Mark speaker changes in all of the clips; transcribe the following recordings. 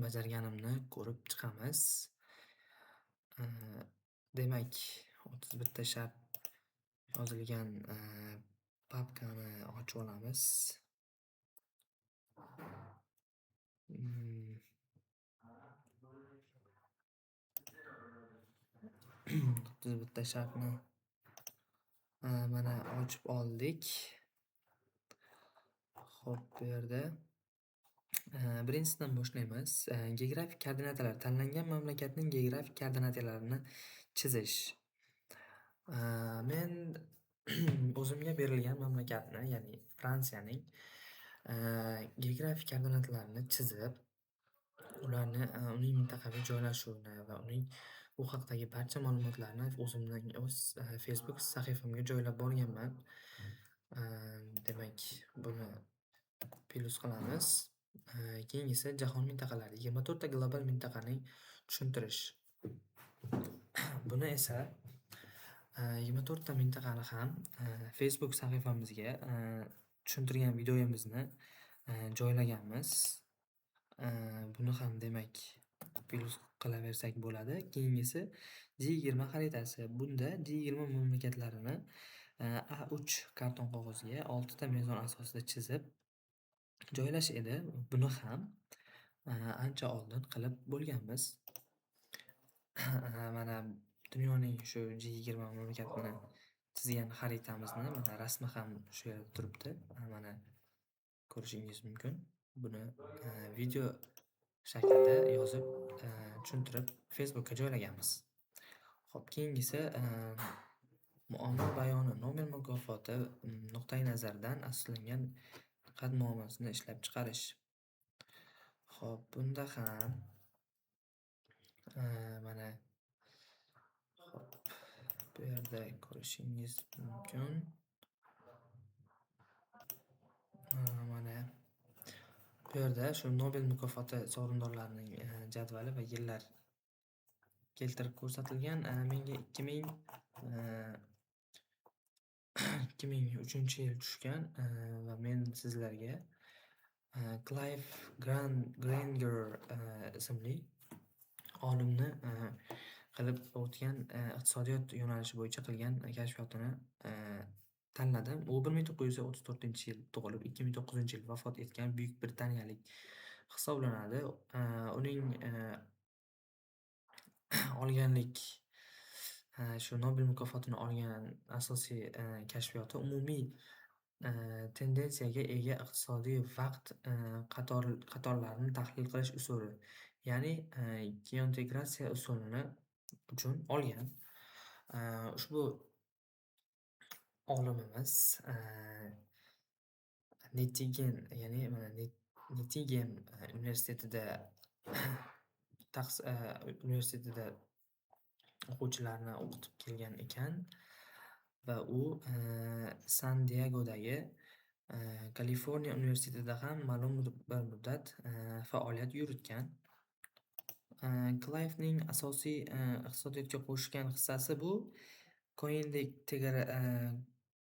Speaker 1: bajarganimni ko'rib chiqamiz. Demak, 31 ta shart yozilgan papkani ochib olamiz. Mm, 31 ta shartni mana ochib oldik. Xo'p, bu yerda birinchisidan boshlaymiz. Geografik koordinatalar. Tanlangan mamlakatning geografik koordinatalarini chizish. Men o'zimga berilgan mamlakatni, ya'ni Fransiyaning geografik koordinatalarini chizib, ularni uning mintaqaviy joylashuvini va uning u haqdagi barcha ma'lumotlarni o'zimning o'z Facebook sahifamga joylab borganman. Demak, buni plyus qilamiz. Keyingisi jahon mintaqalari. 24 ta global mintaqani tushuntirish. Buni esa 24 ta mintaqani ham Facebook sahifamizga tushuntirgan videomizni joylaganmiz. Buni ham demak plyus qilaversak bo'ladi. Keyingisi G20 xaritasi. Bunda G20 mamlakatlarini A3 karton qog'oziga 6 ta mezon asosida chizib joylash edi. Buni ham ancha oldin qilib bo'lganmiz. Mana dunyoning shu G20 mamlakatini chizgan xaritamizni mana rasmi ham shu yerda turibdi. Mana ko'rishingiz mumkin. Buni video shaklida yozib tushuntirib Facebookga joylaganmiz. Xo'p, keyingisi muomala bayoni. Nobel mukofoti nuqtai nazaridan asoslangan qatnomasini ishlab chiqarish. Xo'p, bunda ham mana xo'p, bu yerda ko'rishingiz mumkin. Mana bu yerda shu Nobel mukofoti sovrindorlarining jadvali va yillar keltirib ko'rsatilgan. Menga 2003-yil tushgan va men sizlarga Clive Granger ismli olimni qilib o'tgan iqtisodiyot yo'nalishi bo'yicha qilgan kashfiyotini tanladim. U 1934-yil tug'ilib, 2009-yil vafot etgan Buyuk Britaniyalik hisoblanadi. Uning olganlik shu Nobel mukofotini olgan asosiy kashfiyoti umumiy tendensiyaga ega iqtisodiy vaqt qatorlarini tahlil qilish usuli, ya'ni geointegratsiya usulini uchun olgan. Ushbu olimimiz Nettingen, ya'ni mana Nettingen universitetida universitetida o'quvchilarni o'qitib kelgan ekan va u San-Diegodagi Kaliforniya universitetida ham ma'lum bir muddat faoliyat yuritgan. Clive'ning asosiy iqtisodiyotga qo'shgan hissasi bu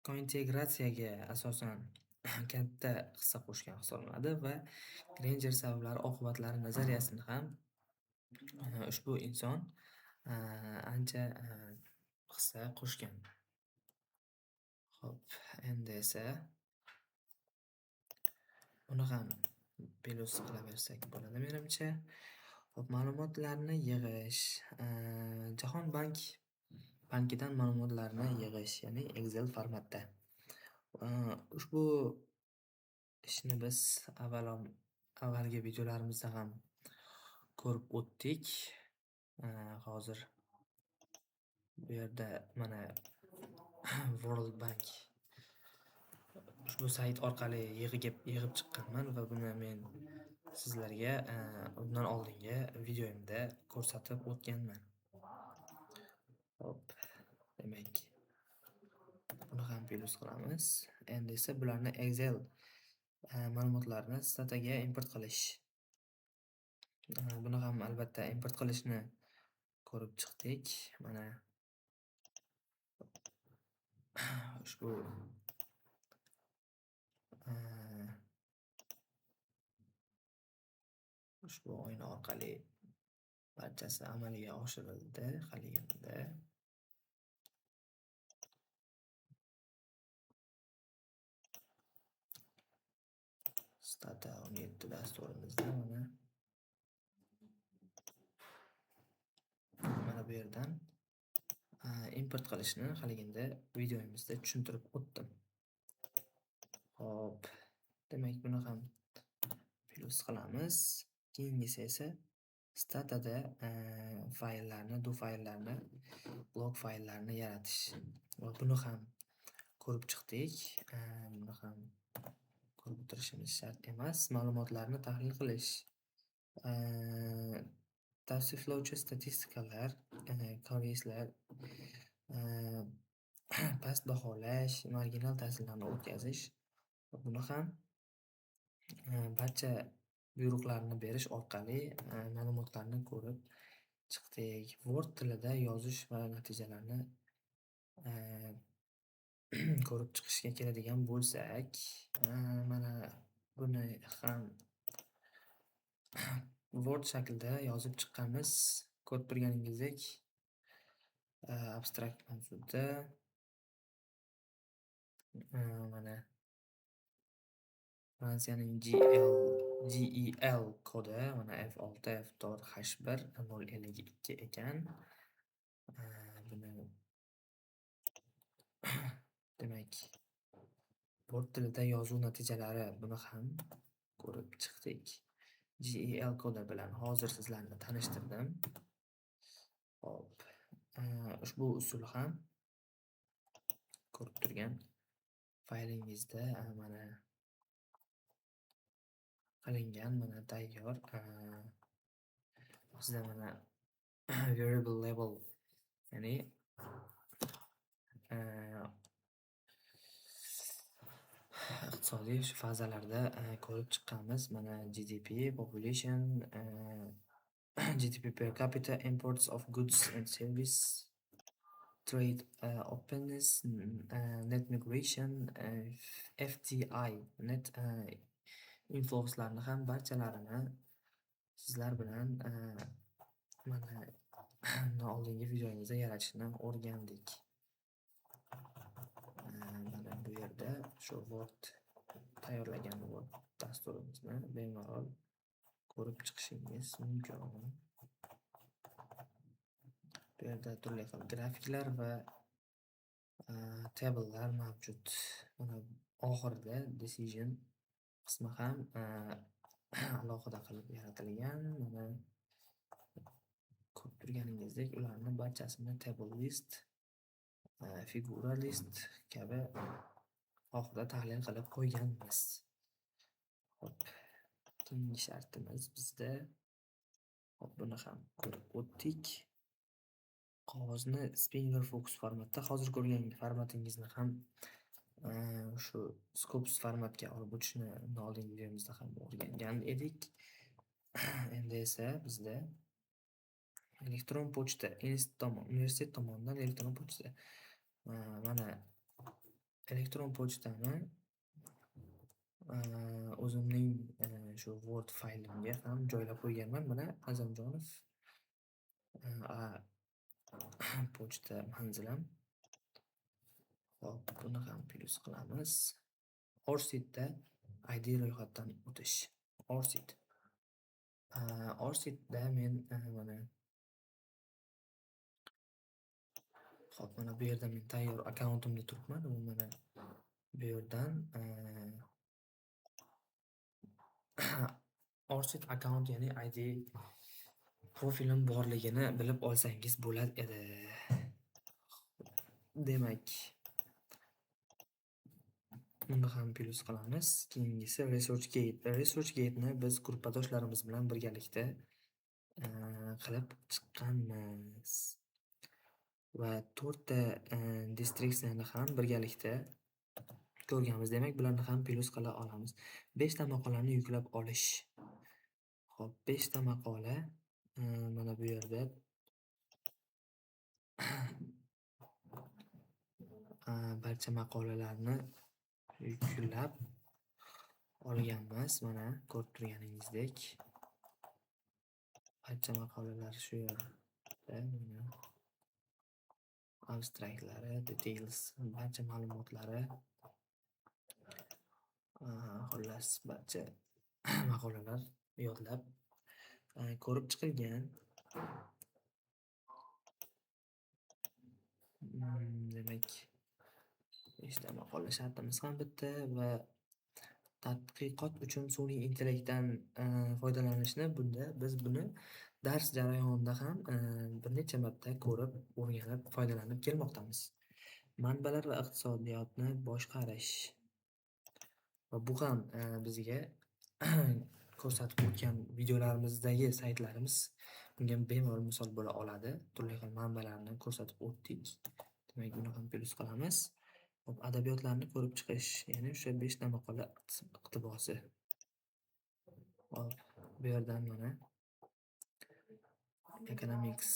Speaker 1: kointegratsiyaga asosan katta hissa qo'shgan hisoblanadi va Granger sabablari oqibatlari nazariyasini ham ushbu inson ancha hissa qo'shgan. Xo'p, endi esa buni ham plyus qilaversak bo'ladi menimcha. Xo'p, ma'lumotlarni yig'ish. Jahon bankidan ma'lumotlarni yig'ish, ya'ni Excel formatda. Ushbu ishni biz avvalgi videolarimizda ham ko'rib o'tdik. Hozir bu yerda mana World Bank ushbu sayt orqali yig'ib chiqqanman va buni men sizlarga undan oldingi videomda ko'rsatib o'tganman. Hop, demak buni ham plyus qilamiz. Endi esa bularni Excel ma'lumotlarini stataga import qilish. Buni ham albatta import qilishni ko'rib chiqdik. Mana ushbu ushbu oyna orqali barchasi amalga oshirildi haliganda. Stata 17 dasturimizda mana bu yerdan import qilishni haliganda videomizda tushuntirib o'tdim. Hop, demak buni ham plus qilamiz. Keyingisi esa statada fayllarni, do fayllarni, blok fayllarni yaratish. Va buni ham ko'rib chiqdik. Buni ham ko'rib o'tirishimiz shart emas. Ma'lumotlarni tahlil qilish. Tavsiflovchi statistikalar, koreyslar, past baholash, marginal ta'sirlarni o'tkazish. Buni ham barcha buyruqlarni berish orqali ma'lumotlarni ko'rib chiqdik. Word tilida yozish va natijalarni ko'rib chiqishga keladigan bo'lsak, mana buni ham Word shaklida yozib chiqqanmiz. Ko'rib turganingizdek, abstrakt mavzuda mana Fransiyaning GEL kodi mana F6 F4 H1 052 ekan. Buni demak Word tilida yozuv natijalari, buni ham ko'rib chiqdik. GEL kodi bilan hozir sizlarni tanishtirdim. Hop, ushbu usul ham ko'rib turgan faylingizda mana qilingan, mana tayyor. Bizda mana variable label, ya'ni iqtisodiy fazalarda ko'rib chiqqanmiz. Mana GDP, population, GDP per capita, imports of goods and service, trade openness, net migration, FDI, net inflowslarni ham barchalarini sizlar bilan mana oldingi videomizda yaratishni o'rgandik. Mana bu yerda shu Word tayyorlagan Word dasturimizni bemalol ko'rib chiqishingiz mumkin. Bu yerda turli xil grafiklar va tablelar mavjud. Mana oxirida decision qismi ham alohida qilib yaratilgan. Mana ko'rib turganingizdek, ularni barchasini table list, figura list kabi oxirida tahlil qilib qo'yganmiz. Hop, keyingi shartimiz bizda, hop, buni ham ko'rib o'tdik. Qog'ozni Spinner Focus formatda, hozir ko'rgan formatingizni ham shu Scopus formatga olib o'tishni oldingi videomizda ham o'rgangan edik. Endi esa bizda elektron pochta, universitet tomonidan elektron pochta. Mana elektron pochtani o'zimning shu Word faylimga ham joylab qo'yganman. Mana Azamjonov pochta manzilim. Hop, buni ham plus qilamiz. Orsidda ID ro'yxatdan o'tish. Orsidda men mana hop, mana bu yerda men tayyor akkauntimda turibman. Mana bu yerdan Orsid akkaunt, ya'ni ID profilim borligini bilib olsangiz bo'lar edi. Demak, buni ham plus qilamiz. Keyingisi ResearchGate. ResearchGate'ni biz gruppadoshlarimiz bilan birgalikda qilib chiqqanmiz. Va 4 ta distriksiyani ham birgalikda ko'rganmiz. Demak, bularni ham plus qila olamiz. 5 ta maqolani yuklab olish. Hop, 5 ta maqola mana bu yerda barcha maqolalarni yuklab olganmiz. Mana ko'rib turganingizdek. barcha maqolalar shu yerda. Mana abstraktlari, details, barcha ma'lumotlari, xullas barcha maqolalar yodlab ko'rib chiqilgan. Demak, 5 ta maqola shartimiz ham bitta va tadqiqot uchun sun'iy intellektdan foydalanishni biz buni dars jarayonida ham bir necha marta ko'rib, o'rganib, foydalanib kelmoqdamiz. Manbalar va iqtisodiyotni boshqarish va bu ham bizga ko'rsatib o'tgan videolarimizdagi saytlarimiz bunga bemalol misol bo'la oladi. Turli xil manbalarni ko'rsatib o'tdik. Demak, buni ham plyus qilamiz. Hop, adabiyotlarni ko'rib chiqish, ya'ni o'sha 5 ta maqola iqtibosi. Hop, bu yerdan mana economics,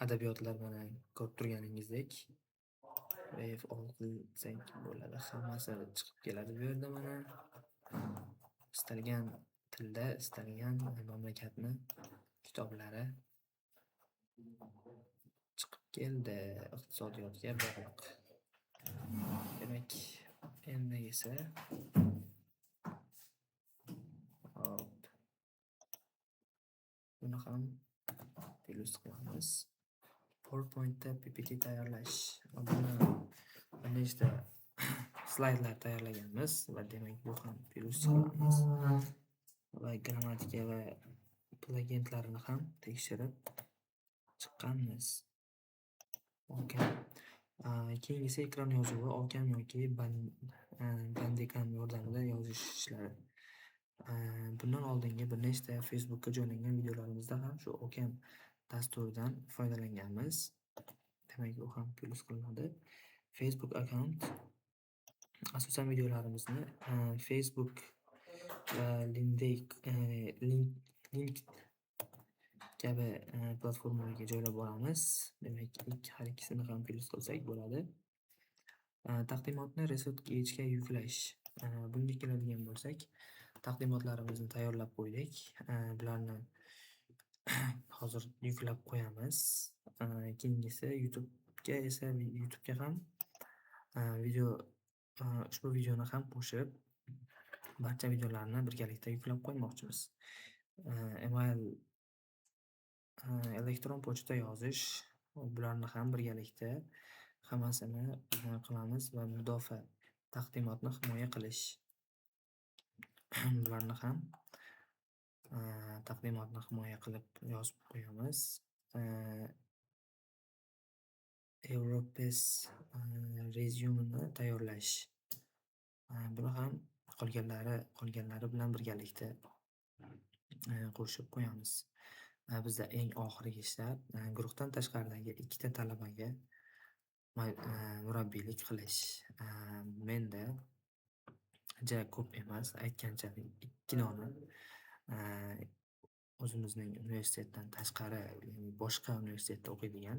Speaker 1: adabiyotlar mana ko'rib turganingizdek Wave all qilsak bo'ladi. Hammasi chiqib keladi bu yerda mana. Istalgan tilda, istalgan mamlakatni kitoblari chiqib keldi iqtisodiyotga bog'liq. Demak, endi esa hop, buni ham plyus qilamiz. PowerPointda PPT tayyorlash. Buni bir nechta slaydlar tayyorlaganmiz va demak bu ham plyus qilamiz. Va grammatika va plagentlarini ham tekshirib chiqqanmiz. Okey. Keyingisi ekran yozuvi, Ocam yoki Bandicam yordamida yozish ishlari. Bundan oldingi bir nechta Facebook'ga joylangan videolarimizda ham shu Ocam dasturidan foydalanganmiz. Demak, bu ham plyus qilinadi. Facebook account asosan videolarimizni Facebook va Link kabi platformalarga joylab boramiz. Demak, har ikkisini ham plyus qilsak bo'ladi. Taqdimotni ResearchGate'ga yuklash. Bunga keladigan bo'lsak, taqdimotlarimizni tayyorlab qo'ydik. Bularni hozir yuklab qo'yamiz. Keyingisi YouTube'ga ham ushbu videoni ham qo'shib, barcha videolarni birgalikda yuklab qo'ymoqchimiz. Email, elektron pochta yozish, bularni ham birgalikda hammasini qilamiz va mudofaa, taqdimotni himoya qilish. Bularni ham taqdimotni himoya qilib yozib qo'yamiz. Europass rezyumini tayyorlash. Buni ham qolganlari bilan birgalikda qo'shib qo'yamiz. Bizda eng oxirgi ishlar guruhdan tashqaridagi 2 ta talabaga murabbiylik qilish. Menda ja ko'p emas, aytganchalik 2 dona o'zimizning universitetdan tashqari, ya'ni boshqa universitetda o'qiydigan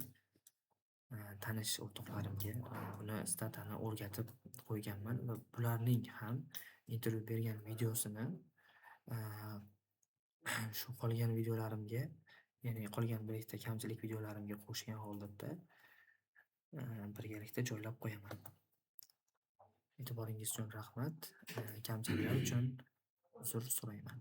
Speaker 1: tanish o'rtoqlarimga buni statani o'rgatib qo'yganman va bularning ham intervyu bergan videosini shu qolgan videolarimga, ya'ni qolgan bir ikkita kamchilik videolarimga qo'shgan holatda birgalikda joylab qo'yaman. E'tiboringiz uchun rahmat. Kamchiliklar uchun uzr so'rayman.